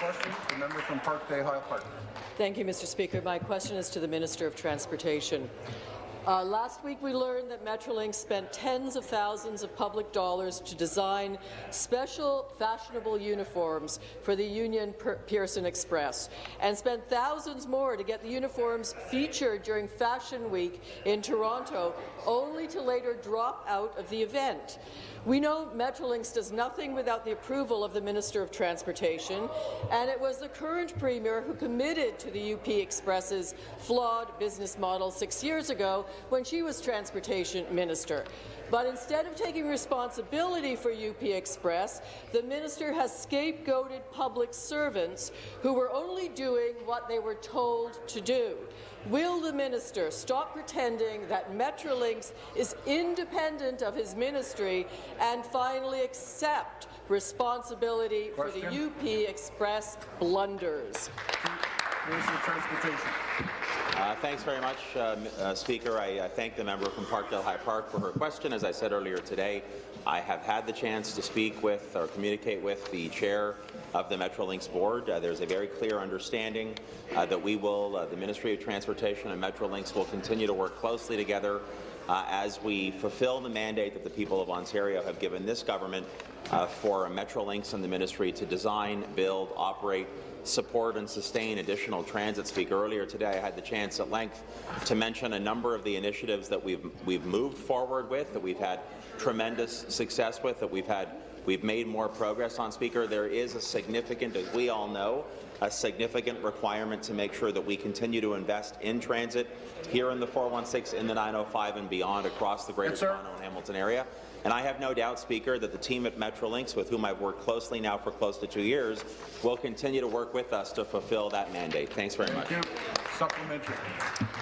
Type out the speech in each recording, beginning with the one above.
question, the member from Parkdale High Park. Thank you, Mr. Speaker. My question is to the Minister of Transportation. Last week we learned that Metrolinx spent tens of thousands of public dollars to design special fashionable uniforms for the Union Pearson Express and spent thousands more to get the uniforms featured during Fashion Week in Toronto, only to later drop out of the event. We know Metrolinx does nothing without the approval of the Minister of Transportation, and it was the current Premier who committed to the UP Express's flawed business model 6 years ago when she was Transportation Minister. But instead of taking responsibility for UP Express, the minister has scapegoated public servants who were only doing what they were told to do. Will the minister stop pretending that Metrolinx is independent of his ministry and finally accept responsibility for the UP Express blunders? Minister of Transportation. Thanks very much, Speaker. I thank the member from Parkdale High Park for her question. As I said earlier today, I have had the chance to speak with or communicate with the chair of the Metrolinx board. There's a very clear understanding that we will, the Ministry of Transportation and Metrolinx will continue to work closely together as we fulfill the mandate that the people of Ontario have given this government for Metrolinx and the Ministry to design, build, operate, support and sustain additional transit. Speaker, earlier today I had the chance at length to mention a number of the initiatives that we've moved forward with, that we've had tremendous success with, that we've made more progress on. Speaker, there is a significant, as we all know, a significant requirement to make sure that we continue to invest in transit here in the 416, in the 905 and beyond across the Greater Toronto and Hamilton area. And I have no doubt, Speaker, that the team at Metrolinx, with whom I've worked closely now for close to 2 years, will continue to work with us to fulfill that mandate. Thanks very much. Thank you. Supplementary.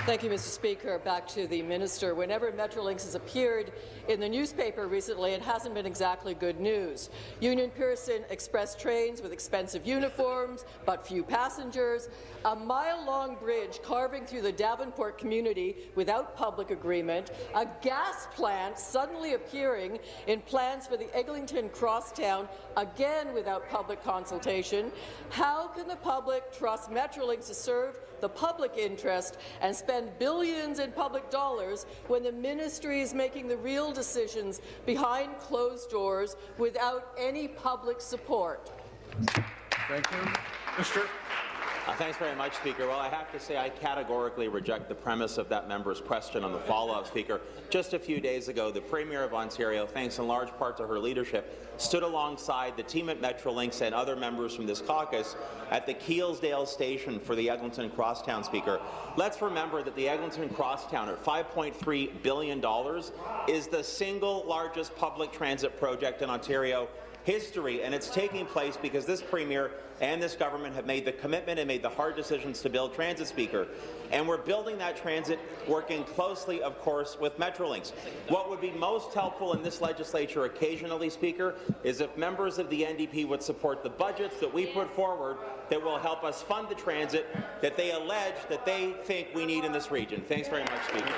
Thank you, Mr. Speaker. Back to the minister. Whenever Metrolinx has appeared in the newspaper recently, it hasn't been exactly good news. Union Pearson Express trains with expensive uniforms, but few passengers, a mile-long bridge carving through the Davenport community without public agreement, a gas plant suddenly appearing in plans for the Eglinton Crosstown, again without public consultation. How can the public trust Metrolinx to serve the public interest and spend billions in public dollars when the ministry is making the real decisions behind closed doors without any public support? Thank you. Mr. Thanks very much, Speaker. Well, I have to say I categorically reject the premise of that member's question on the follow-up, Speaker. Just a few days ago, the Premier of Ontario, thanks in large part to her leadership, stood alongside the team at Metrolinx and other members from this caucus at the Keelsdale station for the Eglinton Crosstown, Speaker. Let's remember that the Eglinton Crosstown, at $5.3 billion, is the single largest public transit project in Ontario history, and it's taking place because this Premier and this government have made the commitment and made the hard decisions to build transit, Speaker. And we're building that transit working closely, of course, with Metrolinx. What would be most helpful in this legislature occasionally, Speaker, is if members of the NDP would support the budgets that we put forward that will help us fund the transit that they allege that they think we need in this region. Thanks very much, Speaker.